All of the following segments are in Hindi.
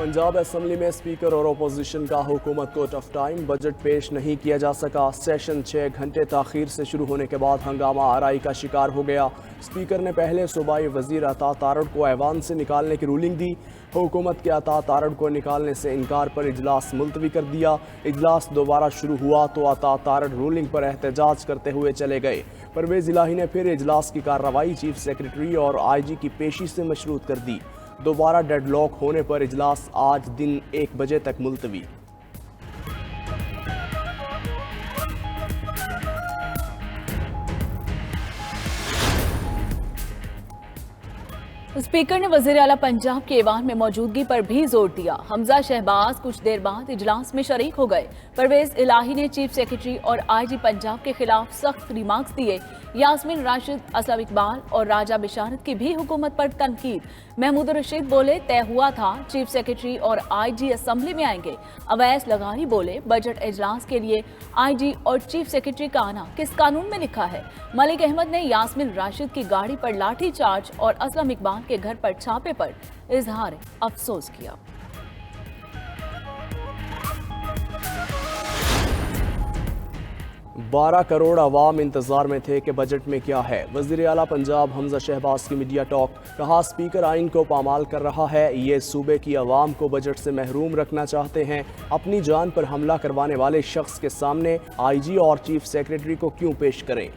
पंजाब असम्बली में स्पीकर और अपोजिशन का हुकूमत को टफ टाइम, बजट पेश नहीं किया जा सका। सेशन 6 घंटे ताखीर से शुरू होने के बाद हंगामा आराई का शिकार हो गया। स्पीकर ने पहले सूबाई वजीर अता तारड़ को ऐवान से निकालने की रूलिंग दी। हुकूमत के अता तारड़ को निकालने से इनकार पर इजलास मुलतवी कर दिया। इजलास दोबारा शुरू हुआ तो अता तारड़ रूलिंग पर एहतजाज करते हुए चले गए। परवेज इलाही ने फिर इजलास की कार्रवाई चीफ सेक्रेटरी और IG की पेशी से मशरूत कर दी। दोबारा डेडलॉक होने पर इजलास आज दिन 1 बजे तक मुलतवी। स्पीकर ने वजीर आला पंजाब के ऐवान में मौजूदगी पर भी जोर दिया। हमजा शहबाज कुछ देर बाद इजलास में शरीक हो गए। परवेज इलाही ने चीफ सेक्रेटरी और IG पंजाब के खिलाफ सख्त रिमार्क्स दिए। यास्मीन राशिद, असलम इकबाल और राजा बिशारत की भी हुकूमत पर तनकीद। महमूद रशीद बोले तय हुआ था चीफ सेक्रेटरी और IG असम्बली में आएंगे। अवैस लगारी बोले बजट इजलास के लिए IG और चीफ सेक्रेटरी का आना किस कानून में लिखा है। मलिक अहमद ने यास्मीन राशिद की गाड़ी पर लाठी चार्ज और असलम इकबाल के घर पर छापे पर इजहार अफसोस किया। बारह करोड़ अवाम इंतजार में थे कि बजट में क्या है। वजीर आला पंजाब हमजा शहबाज की मीडिया टॉक, कहा स्पीकर आइन को पामाल कर रहा है। ये सूबे की अवाम को बजट से महरूम रखना चाहते हैं। अपनी जान पर हमला करवाने वाले शख्स के सामने IG और चीफ सेक्रेटरी को क्यों पेश करें।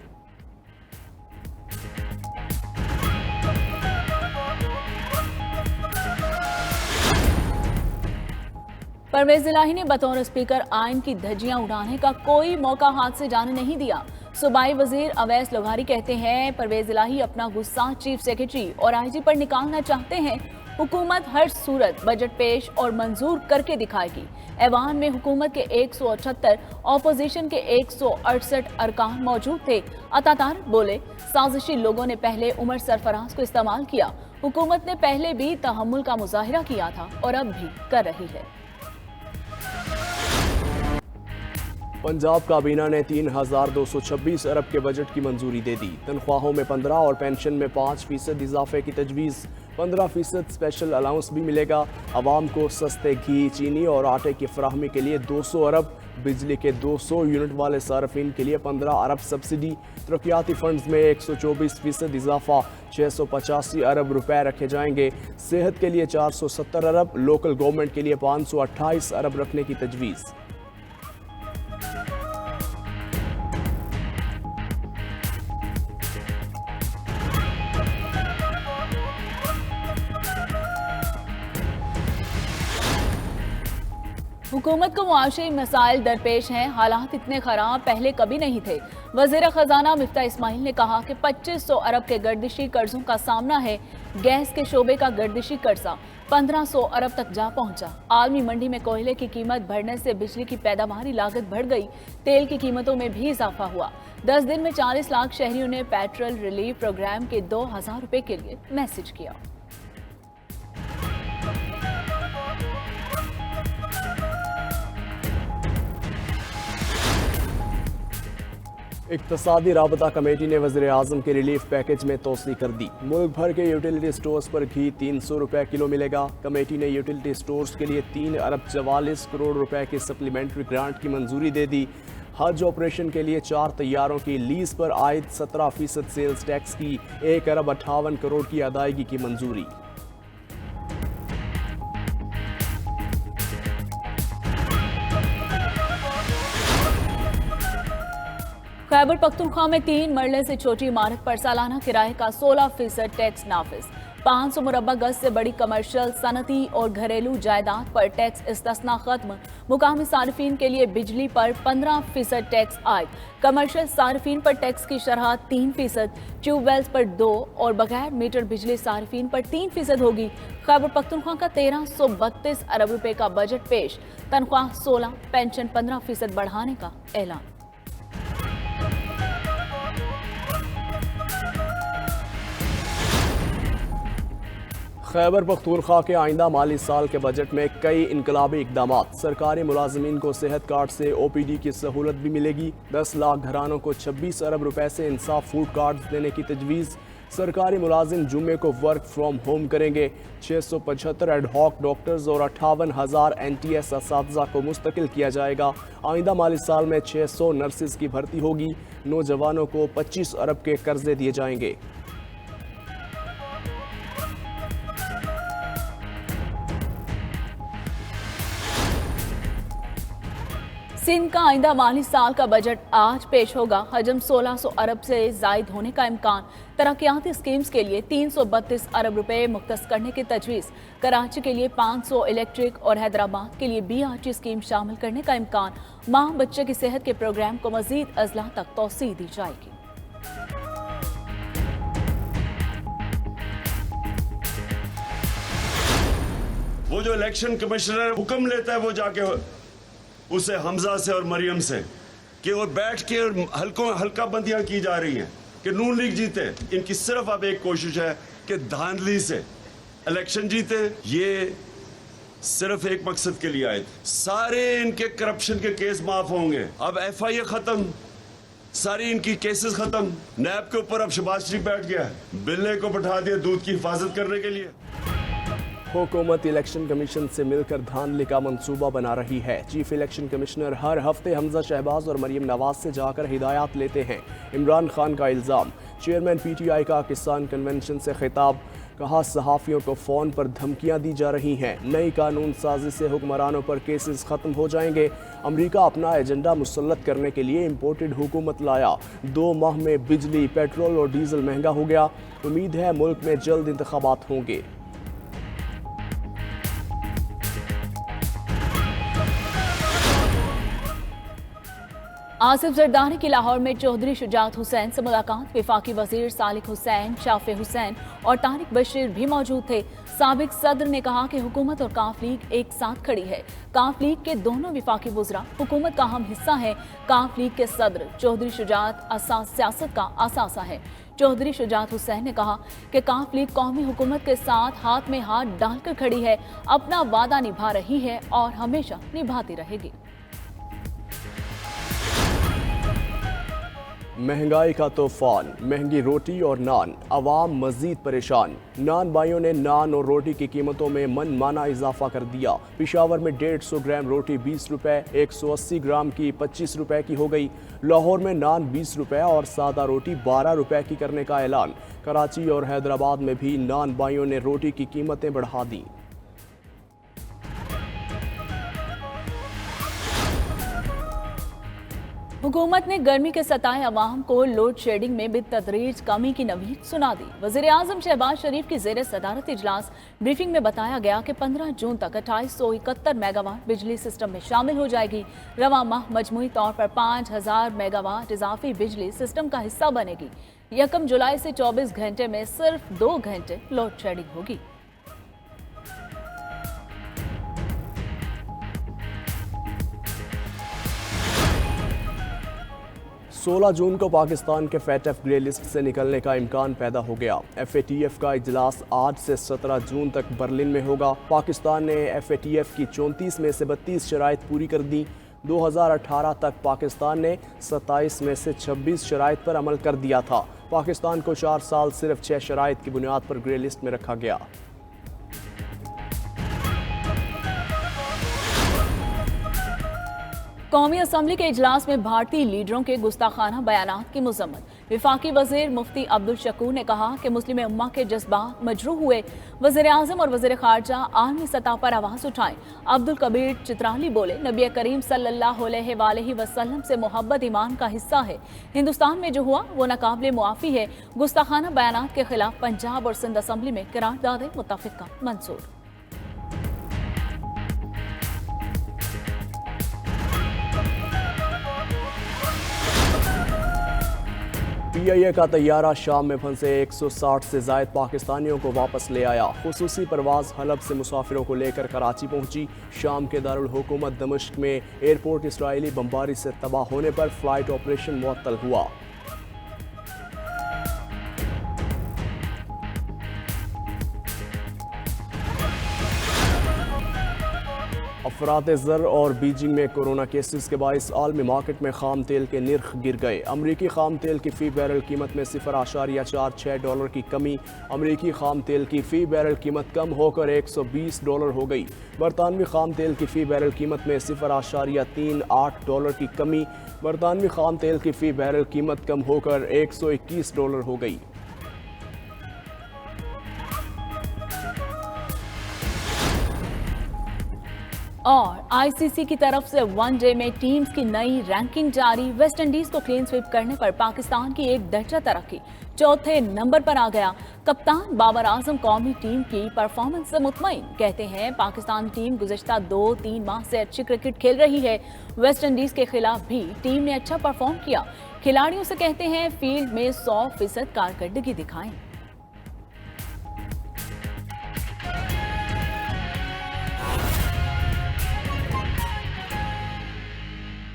परवेज इलाही ने बतौर स्पीकर आइन की धज्जियां उड़ाने का कोई मौका हाथ से जाने नहीं दिया। सूबाई वजीर अवैस लगारी कहते हैं परवेज इलाही अपना गुस्सा चीफ सेक्रेटरी और IG पर निकालना चाहते हैं। हुकूमत हर सूरत बजट पेश और मंजूर करके दिखाएगी। ऐवान में हुकूमत के 178, ऑपोजिशन के 168 अरकान मौजूद थे। अता तारड़ बोले साजिशी लोगों ने पहले उमर सरफराज को इस्तेमाल किया। हुकूमत ने पहले भी तहम्मुल का मुजाहिरा किया था और अब भी कर रही है। पंजाब काबीना ने 3226 अरब के बजट की मंजूरी दे दी। तनख्वाहों में 15 और पेंशन में 5% इजाफे की तजवीज़। 15% स्पेशल अलाउंस भी मिलेगा। आवाम को सस्ते घी, चीनी और आटे की फराहमी के लिए 200 अरब, बिजली के 200 यूनिट वाले सार्फिन के लिए 15 अरब सब्सिडी। तरक्याती फंड्स में 124% इजाफा, 685 अरब रुपए रखे जाएंगे। सेहत के लिए 470 अरब, लोकल गवर्नमेंट के लिए 528 अरब रखने की तजवीज़। हुकूमत को मुआशी मसाइल दरपेश हैं। हालात इतने खराब पहले कभी नहीं थे। वज़ीर ख़जाना मिफ्ता इस्माइल ने कहा कि 2500 अरब के गर्दिशी कर्जों का सामना है। गैस के शोबे का गर्दिशी कर्जा 1500 अरब तक जा पहुंचा। आलमी मंडी में कोयले की कीमत बढ़ने से बिजली की पैदावारी लागत बढ़ गई। तेल की कीमतों में भी इजाफा हुआ। 10 दिन में 40 लाख शहरियों ने पेट्रोल रिलीफ प्रोग्राम के 2000 रुपए के लिए मैसेज किया। इक्तसादी राबता कमेटी ने वज़ीर आज़म के रिलीफ पैकेज में तोसी कर दी। मुल्क भर के यूटिलिटी स्टोर्स पर घी 300 रुपए किलो मिलेगा। कमेटी ने यूटिलिटी स्टोर्स के लिए 3 अरब 44 करोड़ रुपए की सप्लीमेंट्री ग्रांट की मंजूरी दे दी। हज ऑपरेशन के लिए 4 तैयारों की लीज पर आयद 17% सेल्स टैक्स की 1 अरब 58 करोड़ की अदायगी की मंजूरी। खैबर पख्तूनख्वा में 3 मरले से छोटी इमारत पर सालाना किराए का 16% टैक्स नाफिज। 500 मुरब्बा गज से बड़ी कमर्शियल, सनती और घरेलू जायदाद पर टैक्स इस्तिस्ना खत्म। मुकामी सार्फिन के लिए बिजली पर 15% टैक्स आयद। कमर्शियल सार्फिन पर टैक्स की शरह 3%, ट्यूबवेल्स पर 2 और बगैर मीटर बिजली सार्फिन पर 3% होगी। खैबर पख्तूनख्वा का 1332 अरब रुपए का बजट पेश। तनख्वाह 16, पेंशन 15% बढ़ाने का ऐलान। खैबर पख्तूनख्वा के आइंदा माली साल के बजट में कई इनकलाबी इकदाम। सरकारी मुलाजमीन को सेहत कार्ड से OPD की सहूलत भी मिलेगी। 10 लाख घरानों को 26 अरब रुपए से इंसाफ फूड कार्ड देने की तजवीज़। सरकारी मुलाजिम जुम्मे को वर्क फ्रॉम होम करेंगे। 675 एडहॉक डॉक्टर्स और 58,000 NTS असातिज़ा को मुस्तकिल किया जाएगा। आइंदा माली साल में 600 नर्सिस की भर्ती होगी। नौजवानों को 25 अरब के कर्जे दिए जाएंगे। सिंध का आइंदा माली साल का बजट आज पेश होगा। हजम 1600 अरब से जायद होने का इम्कान। तरक्याती स्कीम्स के लिए 332 अरब रुपए मुख्तस करने की तजवीज़। कराची के लिए 500 इलेक्ट्रिक और हैदराबाद के लिए BRT स्कीम शामिल करने का इम्कान। माँ बच्चे की सेहत के प्रोग्राम को मजीद अजला तक तौसीह दी जाएगी। वो जो इलेक्शन कमिश्नर हुक्म लेता है वो जाके उसे हमजा से और मरियम से कि वो बैठ के हल्का बंदियां की जा रही हैं कि नून लीग जीते। इनकी सिर्फ अब एक कोशिश है कि धांधली से इलेक्शन जीते। ये सिर्फ एक मकसद के लिए आए थे। सारे इनके करप्शन के केस माफ होंगे। अब FIA खत्म, सारी इनकी केसेस खत्म। नैब के ऊपर अब शहबाज शरीफ बैठ गया है। बिल्ले को बैठा दिया दूध की हिफाजत करने के लिए। हुकूमत इलेक्शन कमीशन से मिलकर धांधली का मंसूबा बना रही है। चीफ इलेक्शन कमिश्नर हर हफ्ते हमजा शहबाज और मरियम नवाज से जाकर हिदायत लेते हैं। इमरान खान का इल्ज़ाम। चेयरमैन PTI का किसान कन्वेंशन से खिताब। कहा सहाफ़ियों को फ़ोन पर धमकियां दी जा रही हैं। नई कानून साजी से हुक्मरानों पर केसेस ख़त्म हो जाएंगे। अमरीका अपना एजेंडा मुसल्लत करने के लिए इम्पोर्टेड हुकूमत लाया। 2 माह में बिजली, पेट्रोल और डीजल महंगा हो गया। उम्मीद है मुल्क में जल्द इंतखाबात होंगे। आसिफ जरदारी की लाहौर में चौधरी शुजात हुसैन से मुलाकात। वफाकी वजीर सालिक हुसैन, शाफे हुसैन और तारिक बशीर भी मौजूद थे। साबिक सदर ने कहा कि हुकूमत और काफ लीग एक साथ खड़ी है। काफ लीग के दोनों वफाकी वज़रा हुकूमत का अहम हिस्सा है। काफ लीग के सदर चौधरी शुजात सियासत का असासा है। चौधरी शुजात हुसैन ने कहा कि काफ लीग कौमी हुकूमत के साथ हाथ में हाथ डालकर खड़ी है, अपना वादा निभा रही है और हमेशा निभाती रहेगी। महंगाई का तूफान, महंगी रोटी और नान, अवाम मजीद परेशान। नान बाइयों ने नान और रोटी की कीमतों में मनमाना इजाफा कर दिया। पिशावर में 150 ग्राम रोटी 20 रुपए, 180 ग्राम की 25 रुपए की हो गई। लाहौर में नान 20 रुपए और सादा रोटी 12 रुपए की करने का ऐलान। कराची और हैदराबाद में भी नान बाइयों ने रोटी की कीमतें बढ़ा दी। हुकूमत ने गर्मी के सताए अवाम को लोड शेडिंग में बितदरीज कमी की नवीद सुना दी। वज़ीर आज़म शहबाज शरीफ की ज़ेर सदारत इजलास ब्रीफिंग में बताया गया कि 15 जून तक 2871 मेगावाट बिजली सिस्टम में शामिल हो जाएगी। रवा माह मजमूई तौर पर 5000 मेगावाट इजाफी बिजली सिस्टम का हिस्सा बनेगी। 1 जुलाई से 24 घंटे में सिर्फ 2 घंटे लोड शेडिंग होगी। 16 जून को पाकिस्तान के FATF ग्रे लिस्ट से निकलने का इम्कान पैदा हो गया। FATF का इजलास आज से 17 जून तक बर्लिन में होगा। पाकिस्तान ने FATF की 34 में से 32 शराइत पूरी कर दी। 2018 तक पाकिस्तान ने 27 में से 26 शराइत पर अमल कर दिया था। पाकिस्तान को 4 साल सिर्फ 6 शराइत की बुनियाद पर ग्रे लिस्ट में रखा गया। कौमी असम्बली के इजलास में भारतीय लीडरों के गुस्ताखाना बयानात की मजम्मत। विफाकी वजीर मुफ्ती अब्दुल शकूर ने कहा कि मुस्लिम उम्मा के जज्बात मजरूह हुए। वजीर आज़म और वजीर खारजा आलमी सतह पर आवाज़ उठाएं। अब्दुल कबीर चित्राली बोले, नबी करीम सल्लल्लाहु अलैहि वसल्लम से मोहब्बत ईमान का हिस्सा है। हिंदुस्तान में जो हुआ वो नाकाबिले मुआफ़ी है। गुस्ताखाना बयानात के खिलाफ पंजाब और सिंध असम्बली में करारदाद मुत्तफ़िक़ा मंजूर। PIA का तैयारा शाम में फंसे 160 से ज़ायद पाकिस्तानियों को वापस ले आया। खुसूसी परवाज़ हलब से मुसाफिरों को लेकर कराची पहुंची। शाम के दारुल हुकूमत दमिश्क में एयरपोर्ट इसराइली बमबारी से तबाह होने पर फ़्लाइट ऑपरेशन मुअत्तल हुआ। अफरात ज़र और बीजिंग में कोरोना केसेस के बाइस आलमी मार्केट में खाम तेल के निर्ख गिर गए। अमरीकी खाम तेल की फ़ी बैरल कीमत में $0.46 की कमी। अमरीकी खाम तेल की फ़ी बैरल कीमत कम होकर $120 हो गई। बरतानवी खाम तेल की फ़ी बैरल कीमत में $0.38 की कमी। बरतानवी खाम तेल की फ़ी बैरल कीमत कम होकर $121 हो गई। और आईसीसी की तरफ से वनडे में टीम्स की नई रैंकिंग जारी। वेस्ट इंडीज को क्लीन स्वीप करने पर पाकिस्तान की एक दर्जा तरक्की, चौथे नंबर पर आ गया। कप्तान बाबर आजम कौमी टीम की परफॉर्मेंस से मुतमईन, कहते हैं पाकिस्तान टीम गुज़श्ता 2-3 माह से अच्छी क्रिकेट खेल रही है। वेस्ट इंडीज के खिलाफ भी टीम ने अच्छा परफॉर्म किया। खिलाड़ियों से कहते हैं फील्ड में 100% कारकर्दगी दिखाएं।